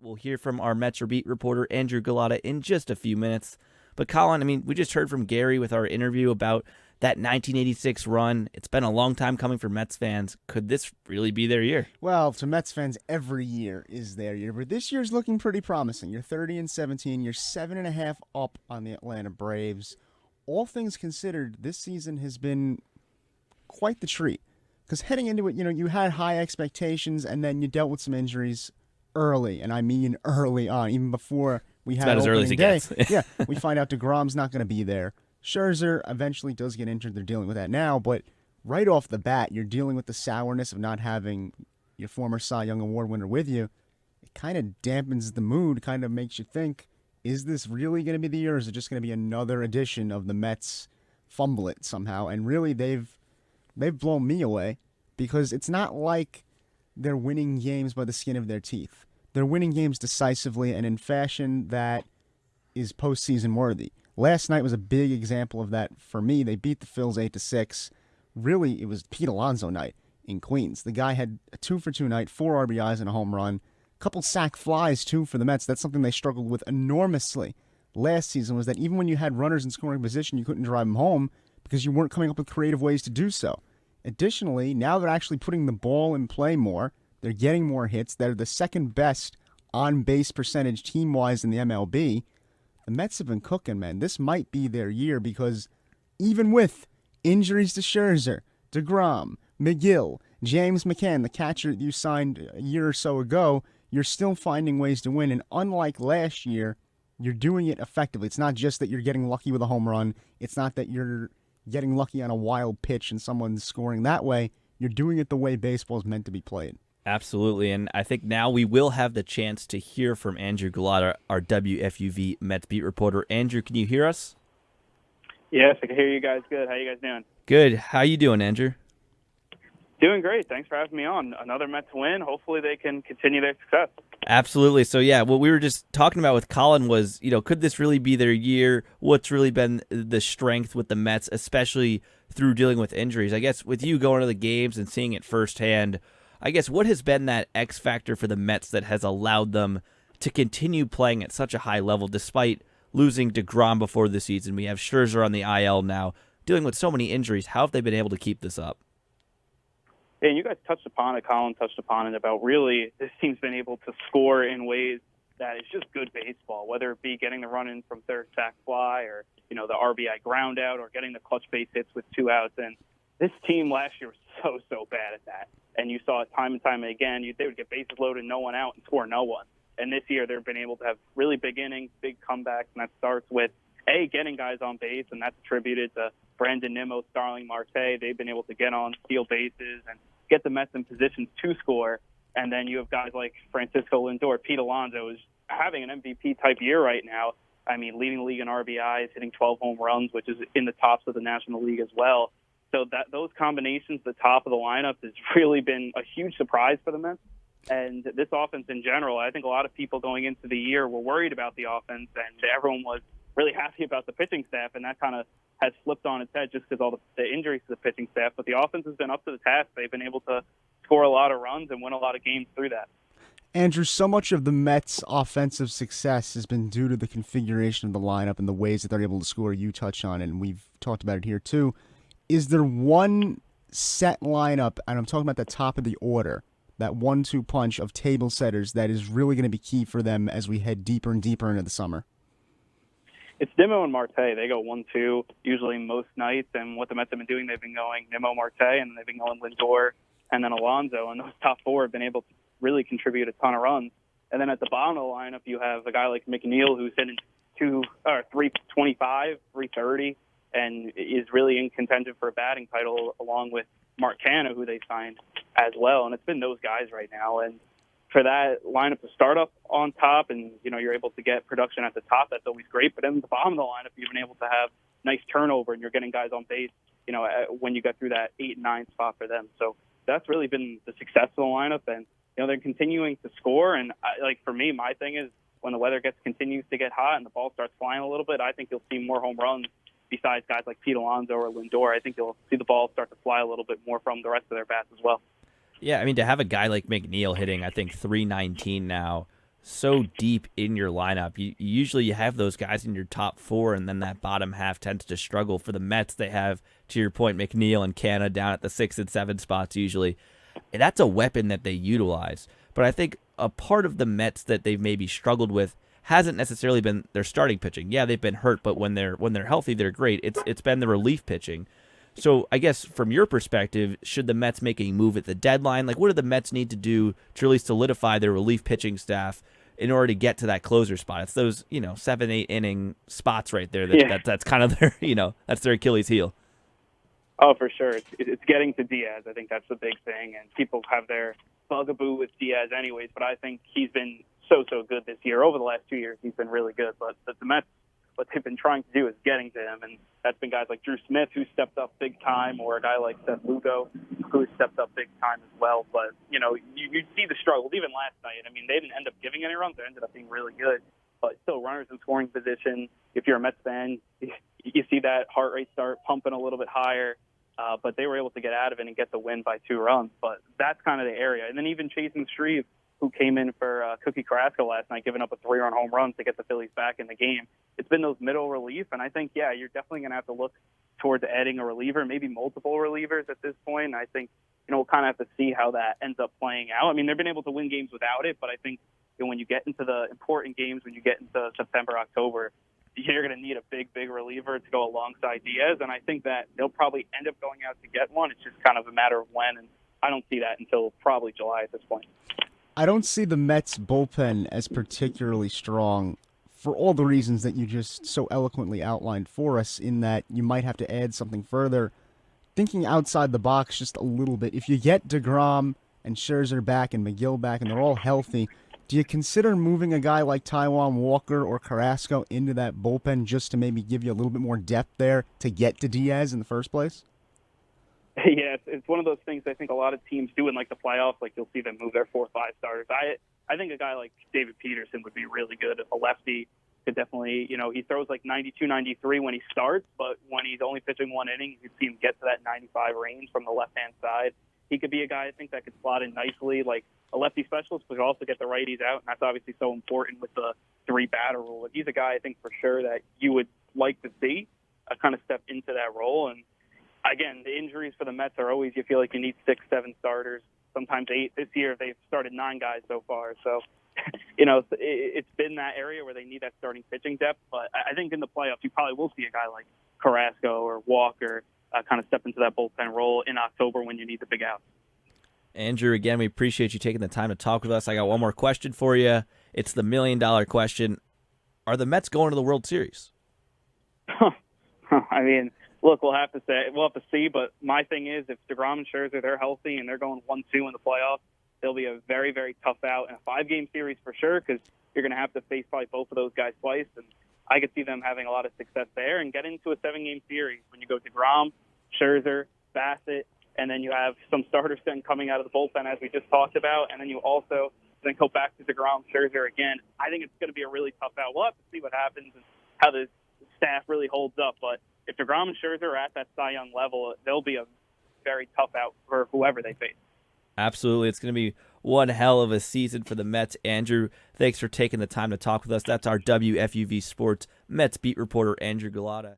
We'll hear from our Metro Beat reporter, Andrew Gullotta, in just a few minutes. But Colin, I mean, we just heard from Gary with our interview about that 1986 run. It's been a long time coming for Mets fans. Could this really be their year? Well, to Mets fans, every year is their year, but this year's looking pretty promising. You're 30-17. You're 7.5 up on the Atlanta Braves. All things considered, this season has been quite the treat. Because heading into it, you had high expectations, and then you dealt with some injuries early, and I mean early on, even before we had about as early as it day. gets. Yeah, we find out DeGrom's not going to be there. Scherzer eventually does get injured. They're dealing with that now, but right off the bat, you're dealing with the sourness of not having your former Cy Young Award winner with you. It kind of dampens the mood, kind of makes you think, is this really going to be the year, or is it just going to be another edition of the Mets fumble it somehow? And really, they've blown me away because it's not like they're winning games by the skin of their teeth. They're winning games decisively and in fashion that is postseason worthy. Last night was a big example of that for me. They beat the Phils 8-6. Really, it was Pete Alonso night in Queens. The guy had a 2-for-2 night, 4 RBIs and a home run. A couple sack flies, too, for the Mets. That's something they struggled with enormously last season, was that even when you had runners in scoring position, you couldn't drive them home because you weren't coming up with creative ways to do so. Additionally, now they're actually putting the ball in play more. They're getting more hits. They're the second best on-base percentage team-wise in the MLB. The Mets have been cooking, man. This might be their year because even with injuries to Scherzer, DeGrom, McGill, James McCann, the catcher that you signed a year or so ago, you're still finding ways to win. And unlike last year, you're doing it effectively. It's not just that you're getting lucky with a home run. It's not that you're getting lucky on a wild pitch and someone's scoring that way. You're doing it the way baseball is meant to be played. Absolutely, and I think now we will have the chance to hear from Andrew Gullotta, our WFUV Mets beat reporter. Andrew, can you hear us? Yes, I can hear you guys good. How you guys doing? Good. How you doing, Andrew? Doing great. Thanks for having me on. Another Mets win. Hopefully they can continue their success. Absolutely. So, yeah, what we were just talking about with Colin was, could this really be their year? What's really been the strength with the Mets, especially through dealing with injuries? I guess with you going to the games and seeing it firsthand, I guess what has been that X factor for the Mets that has allowed them to continue playing at such a high level despite losing DeGrom before the season? We have Scherzer on the IL now, dealing with so many injuries. How have they been able to keep this up? Yeah, and you guys touched upon it, Colin touched upon it, about really this team's been able to score in ways that is just good baseball, whether it be getting the run in from third sac fly or, the RBI ground out or getting the clutch base hits with 2 outs. And this team last year was so bad at that. And you saw it time and time again. They would get bases loaded, no one out, and score no one. And this year they've been able to have really big innings, big comebacks, and that starts with, getting guys on base, and that's attributed to Brandon Nimmo, Starling Marte. They've been able to get on, steal bases, and get the Mets in positions to score. And then you have guys like Francisco Lindor. Pete Alonso is having an MVP-type year right now. I mean, leading the league in RBIs, hitting 12 home runs, which is in the tops of the National League as well. So those combinations, the top of the lineup, has really been a huge surprise for the Mets. And this offense in general, I think a lot of people going into the year were worried about the offense, and everyone was really happy about the pitching staff, and that kind of has flipped on its head just because all the injuries to the pitching staff. But the offense has been up to the task. They've been able to score a lot of runs and win a lot of games through that. Andrew, so much of the Mets' offensive success has been due to the configuration of the lineup and the ways that they're able to score. You touched on it, and we've talked about it here too. Is there one set lineup, and I'm talking about the top of the order, that 1-2 punch of table setters that is really going to be key for them as we head deeper and deeper into the summer? It's Nimmo and Marte. They go 1-2 usually most nights, and what the Mets have been doing, they've been going Nimmo, Marte, and they've been going Lindor and then Alonso, and those top 4 have been able to really contribute a ton of runs. And then at the bottom of the lineup, you have a guy like McNeil who's hitting 325, 330, and is really in contention for a batting title along with Mark Canha, who they signed as well. And it's been those guys right now. And for that lineup to start up on top and, you're able to get production at the top, that's always great. But then at the bottom of the lineup, you've been able to have nice turnover and you're getting guys on base, when you get through that 8 and 9 spot for them. So that's really been the success of the lineup. And, they're continuing to score. And for me, my thing is when the weather continues to get hot and the ball starts flying a little bit, I think you'll see more home runs besides guys like Pete Alonso or Lindor. I think you'll see the ball start to fly a little bit more from the rest of their bats as well. Yeah, I mean, to have a guy like McNeil hitting, I think, 319 now, so deep in your lineup. Usually you have those guys in your top four, and then that bottom half tends to struggle. For the Mets, they have, to your point, McNeil and Canna down at the 6 and 7 spots usually. And that's a weapon that they utilize. But I think a part of the Mets that they've maybe struggled with hasn't necessarily been their starting pitching. Yeah, they've been hurt, but when they're healthy, they're great. It's been the relief pitching. So I guess from your perspective, should the Mets make a move at the deadline? Like, what do the Mets need to do to really solidify their relief pitching staff in order to get to that closer spot? It's those 7-8 inning spots right there that's kind of their that's their Achilles heel. Oh, for sure. It's getting to Diaz. I think that's the big thing, and people have their bugaboo with Diaz anyways, but I think he's been so good this year. Over the last 2 years, he's been really good, but the Mets, what they've been trying to do is getting to him, and that's been guys like Drew Smith, who stepped up big time, or a guy like Seth Lugo, who stepped up big time as well. But, you see the struggles. Even last night, I mean, they didn't end up giving any runs. They ended up being really good, but still runners in scoring position. If you're a Mets fan, you see that heart rate start pumping a little bit higher. But they were able to get out of it and get the win by 2 runs. But that's kind of the area. And then even Chasen Shreve, who came in for Cookie Carrasco last night, giving up a 3-run home run to get the Phillies back in the game. It's been those middle relief, and I think, you're definitely going to have to look towards adding a reliever, maybe multiple relievers at this point. And I think, we'll kind of have to see how that ends up playing out. I mean, they've been able to win games without it, but I think when you get into the important games, when you get into September, October, you're going to need a big reliever to go alongside Diaz, and I think that they'll probably end up going out to get one. It's just kind of a matter of when, and I don't see that until probably July at this point. I don't see the Mets bullpen as particularly strong for all the reasons that you just so eloquently outlined for us, in that you might have to add something further. Thinking outside the box just a little bit, if you get DeGrom and Scherzer back and McGill back and they're all healthy, do you consider moving a guy like Taijuan Walker or Carrasco into that bullpen just to maybe give you a little bit more depth there to get to Diaz in the first place? Yeah, it's one of those things I think a lot of teams do in the playoffs. Like, you'll see them move their 4 or 5 starters. I think a guy like David Peterson would be really good. A lefty could definitely, he throws 92, 93 when he starts, but when he's only pitching 1 inning, you could see him get to that 95 range from the left-hand side. He could be a guy I think that could slot in nicely, like a lefty specialist, but also get the righties out, and that's obviously so important with the 3-batter rule. He's a guy I think for sure that you would like to see kind of step into that role. And again, the injuries for the Mets are always, you feel like you need 6, 7 starters, sometimes 8. This year they've started 9 guys so far, so it's been that area where they need that starting pitching depth. But I think in the playoffs you probably will see a guy like Carrasco or Walker kind of step into that bullpen role in October when you need the big outs. Andrew, again, we appreciate you taking the time to talk with us. I got one more question for you. It's the $1 million question. Are the Mets going to the World Series? I mean, look, we'll have to see. But my thing is, if DeGrom and Scherzer, they're healthy and they're going 1-2 in the playoffs, they'll be a very, very tough out in a 5-game series for sure, because you're going to have to face probably both of those guys twice. And I could see them having a lot of success there and get into a 7-game series when you go DeGrom, Scherzer, Bassett, and then you have some starters then coming out of the bullpen, as we just talked about, and then you also then go back to DeGrom, Scherzer again. I think it's going to be a really tough out. We'll have to see what happens and how the staff really holds up. But if DeGrom and Scherzer are at that Cy Young level, they'll be a very tough out for whoever they face. Absolutely. It's going to be one hell of a season for the Mets. Andrew, thanks for taking the time to talk with us. That's our WFUV Sports Mets beat reporter, Andrew Gullotta.